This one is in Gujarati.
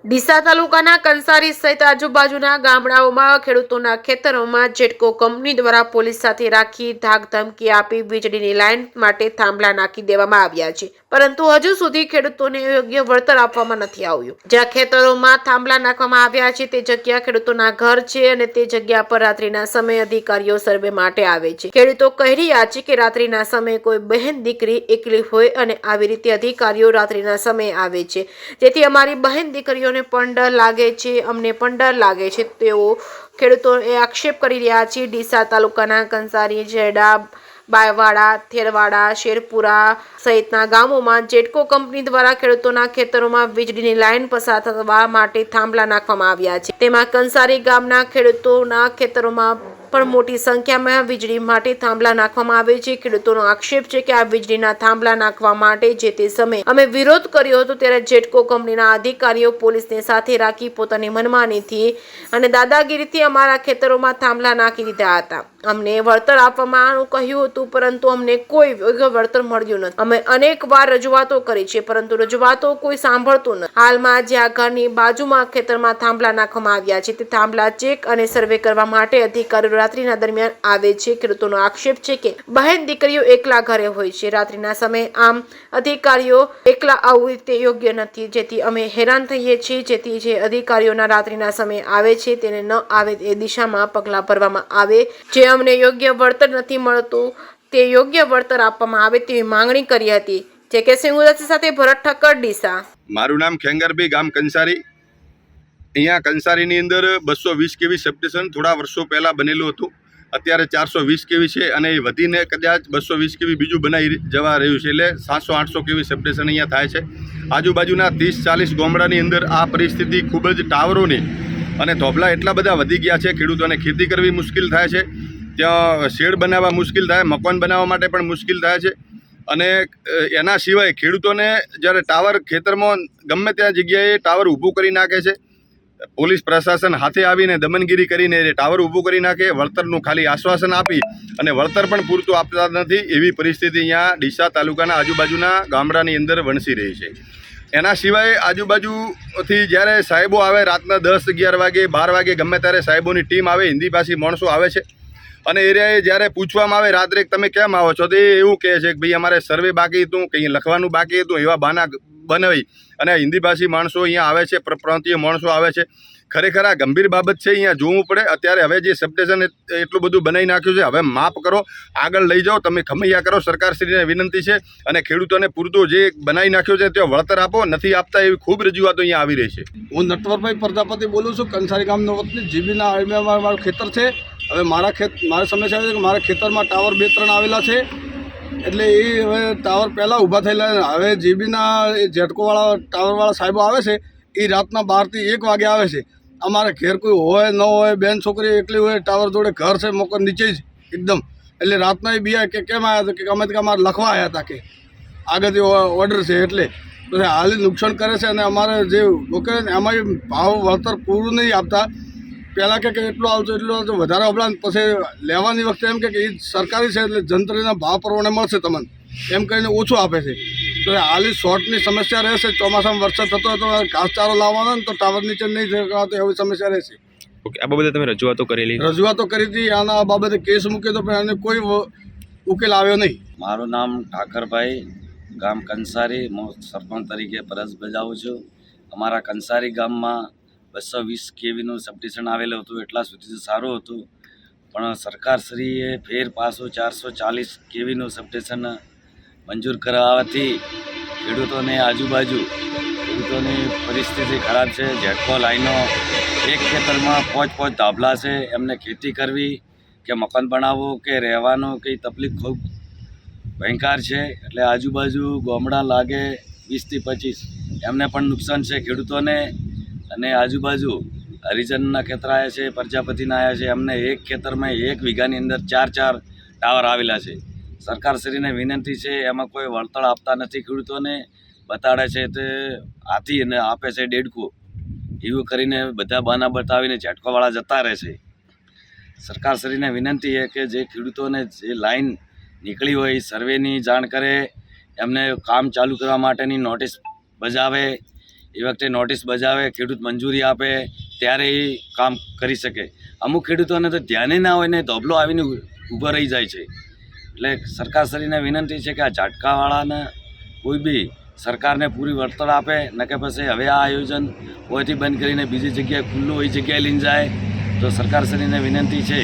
ડીસા તાલુકાના કંસારી સહિત આજુબાજુના ગામડાઓમાં ખેડૂતોના ખેતરોમાં જેટકો કંપની દ્વારા પોલીસ સાથે રાખી ધાક ધમકી આપી વીજળીની લાઇન માટે થાંભલા નાખી દેવામાં આવ્યા છે, પરંતુ હજુ સુધી ખેડૂતોને યોગ્ય વળતર આપવામાં નથી આવ્યું। જ્યાં ખેતરોમાં થાંભલા નાખવામાં આવ્યા છે તે જગ્યા ખેડૂતોના ઘર છે અને તે જગ્યા પર રાત્રિના સમયે અધિકારીઓ સર્વે માટે આવે છે। ખેડૂતો કહી રહ્યા છે કે રાત્રિના સમયે કોઈ બહેન દીકરી એકલી હોય અને આવી રીતે અધિકારીઓ રાત્રિના સમયે આવે છે, જેથી અમારી બહેન દીકરીઓને પણ ડર લાગે છે, અમને પણ ડર લાગે છે, તેઓ ખેડૂતોએ આક્ષેપ કરી રહ્યા છે। ડીસા તાલુકાના કંસારી, જેડા, બાયવાડા, થેરવાડા, શેરપુરા સહિતના ગામોમાં જેટકો કંપની દ્વારા ખેડૂતોના ખેતરોમાં વીજળીની લાઇન પસાર થવા માટે થાંભલા નાખવામાં આવ્યા છે। તેમાં કંસારી ગામના ખેડૂતોના ખેતરોમાં પણ મોટી સંખ્યામાં વીજળી માટે થાંભલા નાખવામાં આવે છે। ખેડૂતોનો આક્ષેપ છે કે આ વીજળીના થાંભલા નાખવા માટે જે તે સમયે અમે વિરોધ કર્યો હતો ત્યારે જેટકો કંપનીના અધિકારીઓ પોલીસને સાથે રાખી પોતાની મનમાનીથી અને દાદાગીરીથી અમારા ખેતરોમાં થાંભલા નાખી દીધા હતા। અમને વળતર આપવામાં કહ્યું હતું, પરંતુ અમને કોઈ વળતર મળ્યું નથી। અમે અનેક વાર રજૂઆતો કરી છે, પરંતુ રજૂઆતો કોઈ સાંભળતું નથી। હાલમાં જ્યાં ઘરની બાજુમાં ખેતરમાં થાંભલા નાખવામાં આવ્યા છે તે થાંભલા ચેક અને સર્વે કરવા માટે અધિકારીઓ રાત્રિના દરમિયાન આવે છે। ખેડૂતોનો આક્ષેપ છે કે બહેન દીકરીઓ એકલા ઘરે હોય છે રાત્રિના સમયે, આમ અધિકારીઓ એકલા આવવું તે યોગ્ય નથી, જેથી અમે હેરાન થઈએ છીએ। જેથી જે અધિકારીઓના રાત્રિના સમયે આવે છે તેને ન આવે એ દિશામાં પગલાં ભરવામાં આવે। જે અમને યોગ્ય વળતર નથી મળતું તે યોગ્ય વળતર આપવામાં આવે તેવી માંગણી કરી હતી। જે કે સિંગુદાસી સાથે ભરત ઠક્કર, ડીસા। મારું નામ ખેંગારભાઈ, ગામ કંસારી। અહીંયા કંસારીની અંદર 220 કેવી સબસ્ટેશન થોડા વર્ષો પહેલાં બનેલું હતું, અત્યારે 420 કેવી છે અને એ વધીને કદાચ 220 કેવી બીજું બનાવી જવા રહ્યું છે, એટલે 700-800 કેવી સબસ્ટેશન અહીંયા થાય છે। આજુબાજુના 30-40 ગામડાની અંદર આ પરિસ્થિતિ ખૂબ જ ટાવરોની અને ધોબલા એટલા બધા વધી ગયા છે, ખેડૂતોને ખેતી કરવી મુશ્કેલ થાય છે, ત્યાં શેડ બનાવવા મુશ્કેલ થાય, મકાન બનાવવા માટે પણ મુશ્કેલ થાય છે। અને એના સિવાય ખેડૂતોને જ્યારે ટાવર ખેતરમાં ગમે ત્યાં જગ્યાએ ટાવર ઊભું કરી નાખે છે, પોલીસ પ્રશાસન હાથે આવીને દમનગીરી કરીને ટાવર ઊભું કરી નાખે, વળતરનું ખાલી આશ્વાસન આપી અને વળતર પણ પૂરતું આપતા નથી, એવી પરિસ્થિતિ અહીંયા ડીસા તાલુકાના આજુબાજુના ગામડાની અંદર વણસી રહી છે। એના સિવાય આજુબાજુથી જ્યારે સાહેબો આવે રાતના 10-11 વાગે 12 વાગે ગમે ત્યારે સાહેબોની ટીમ આવે, હિન્દી ભાષી માણસો આવે છે અને એરિયાએ જ્યારે પૂછવામાં આવે રાત્રે તમે કેમ આવો છો, તો એ એવું કહે છે કે ભાઈ અમારે સર્વે બાકી હતું, કંઈ લખવાનું બાકી હતું, એવા બાના બનાવી અને હિન્દી ભાષી માણસો અહીંયા આવે છે, પ્રાંતીય માણસો આવે છે। ખરેખર આ ગંભીર બાબત છે, અહીંયા જોવું પડે। અત્યારે હવે જે સબસ્ટેશન એટલું બધું બનાવી નાખ્યું છે, હવે માફ કરો, આગળ લઈ જાઓ, તમે ખમૈયા કરો, સરકારશ્રીને વિનંતી છે અને ખેડૂતોને પૂરતું જે બનાવી નાખ્યું છે ત્યાં વળતર આપો, નથી આપતા એવી ખૂબ રજૂઆતો અહીંયા આવી રહી છે। હું નટવરભાઈ પ્રજાપતિ બોલું છું, કંસારી ગામનો વતની। જીબીના હાઈવેમાં મારું ખેતર છે। હવે મારી સમસ્યા છે કે મારા ખેતરમાં ટાવર 2-3 આવેલા છે, એટલે એ હવે ટાવર પહેલાં ઊભા થયેલા, હવે જીબીના એ જેટકોવાળા ટાવરવાળા સાહેબો આવે છે, એ રાતના 12 થી 1 વાગે આવે છે। અમારે ઘેર કોઈ હોય ન હોય, બેન છોકરી એકલી હોય, ટાવર જોડે ઘર છે, મકાન નીચે જ એકદમ, એટલે રાતના એ બિયા કે કેમ આવ્યા હતા, કે અમે તો અમારે લખવા આવ્યા હતા, કે આગળથી ઓર્ડર છે, એટલે તો હાલ નુકસાન કરે છે અને અમારે જે લોકો એમાં ભાવ વળતર પૂરું નહીં આપતા। પહેલાં કે એટલું આવતું એટલું આવતું, વધારે અપડા, પછી લેવાની વખતે એમ કે એ સરકારી છે એટલે જંત્રીના ભાવ પ્રમાણે મળશે તમને, એમ કહીને ઓછું આપે છે। તો હાલી શોર્ટની સમસ્યા રહેશે। ચોમાસામાં વરસાદ થતો હોય તો ઘાસચારો લાવવાનો ને તો ટાવર નીચે નહીં જગાતો એવી સમસ્યા રહેશે। ઓકે, આ બાબતે તમે રજૂઆતો કરી હતી, આના બાબતે કેસ મૂક્યો તો પણ આને કોઈ ઉકેલ આવ્યો નહીં। મારું નામ ઠાકરભાઈ, ગામ કંસારી, હું સરપંચ તરીકે ફરજ બજાવું છું। અમારા કંસારી ગામમાં 220 કેવીનું સબસ્ટેશન આવેલું હતું, એટલા સુધી સારું હતું, પણ સરકારશ્રીએ ફેર પાછું 440 કેવીનું સબસ્ટેશન મંજૂર કરાવવાથી ખેડૂતોની પરિસ્થિતિ ખરાબ છે। જેટકો લાઈનો એક ખેતરમાં 5-5 ધાબલા છે, એમને ખેતી કરવી કે મકાન બનાવવું કે રહેવાનું કંઈ તકલીફ ખૂબ ભયંકર છે। એટલે આજુબાજુ ગામડા લાગે 20 થી 25, એમને પણ નુકસાન છે ખેડૂતોને। અને આજુબાજુ હરિજનના ખેતર આવ્યા છે, પ્રજાપતિના આવ્યા છે, એમને એક ખેતરમાં 1 વીઘાની અંદર 4-4 ટાવર આવેલા છે। સરકારશ્રીને વિનંતી છે, એમાં કોઈ વળતર આપતા નથી, ખેડૂતોને બતાડે છે તે હાથી અને આપે છે દેડકો, એવું કરીને બધા બહાના બતાવીને ઝટકોવાળા જતા રહે છે। સરકારશ્રીને વિનંતી છે કે જે ખેડૂતોને જે લાઈન નીકળી હોય એ સર્વેની જાણ કરે, એમને કામ ચાલુ કરવા માટેની નોટિસ બજાવે, એ વખતે નોટિસ બજાવે, ખેડૂત મંજૂરી આપે ત્યારે એ કામ કરી શકે. અમુક ખેડૂતોને તો ધ્યાને ના હોય ને ધોબલો આવીને ઊભો રહી જાય છે. એટલે સરકારશ્રીને વિનંતી છે કે આ ઝાટકાવાળાને કોઈ બી સરકારને પૂરી વળતર આપે, ન કે પછી હવે આ આયોજન હોયથી બંધ કરીને બીજી જગ્યાએ ખુલ્લું હોય જગ્યાએ લઈને જાય. તો સરકારશ્રીને વિનંતી છે